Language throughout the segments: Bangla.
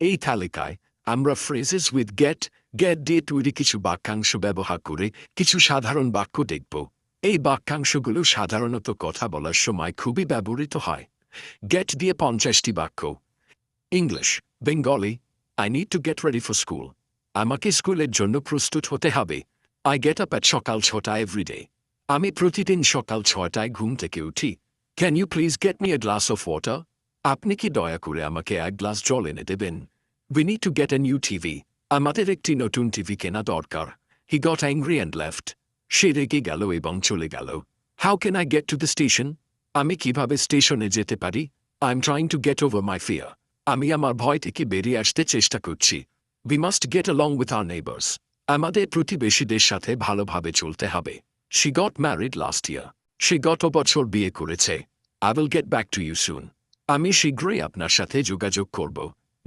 এই তালিকায় আমরা phrases with get দিয়ে তৈরি কিছু বাক্যাংশ ব্যবহার করে কিছু সাধারণ বাক্য দেখব। এই বাক্যাংশগুলো সাধারণত কথা বলার সময় খুবই ব্যবহৃত হয়। get দিয়ে 50টি বাক্য। English, Bengali, I need to get ready for school. আমাকে স্কুলের জন্য প্রস্তুত হতে হবে। I get up at সকাল 6টায় every day. আমি প্রতিদিন সকাল 6টায় ঘুম থেকে উঠি। Can you please get me a glass of water? আপনি কি দয়া করে আমাকে এক গ্লাস জল এনে দেবেন? We need to get a new TV. আমাদের একটি নতুন টিভি কেনা দরকার। He got angry and left. সে রেগে গেল এবং চলে গেল। How can I get to the station? আমি কিভাবে স্টেশনে যেতে পারি? I'm trying to get over my fear. আমি আমার ভয় থেকে বেরিয়ে আসতে চেষ্টা করছি। We must get along with our neighbors. আমাদের প্রতিবেশীদের সাথে ভালোভাবে চলতে হবে। She got married last year. সে গত বছর বিয়ে করেছে। I will get back to you soon. আমি শীঘ্রই আপনার সাথে যোগাযোগ করব।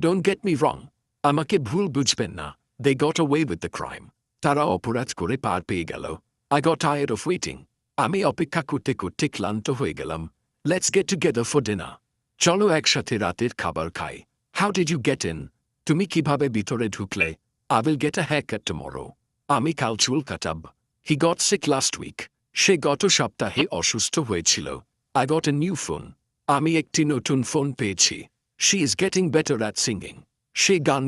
Don't get me wrong. আমাকে ভুল বুঝবেন না। They got away with the crime. তারা অপরাধ করে পার পেয়ে গেল। I got tired of waiting. আমি অপেক্ষা করতে করতে ক্লান্ত হয়ে গেলাম। Let's get together for dinner. চলো একসাথে রাতের খাবার খাই। How did you get in? তুমি কিভাবে ভিতরে ঢুকলে? I will get a haircut tomorrow. আমি কাল চুল কাটাব। He got sick last week. সে গত সপ্তাহে অসুস্থ হয়েছিল। I got a new phone. আমি একটি নতুন ফোন পেয়েছি। She is getting better at singing. সে গান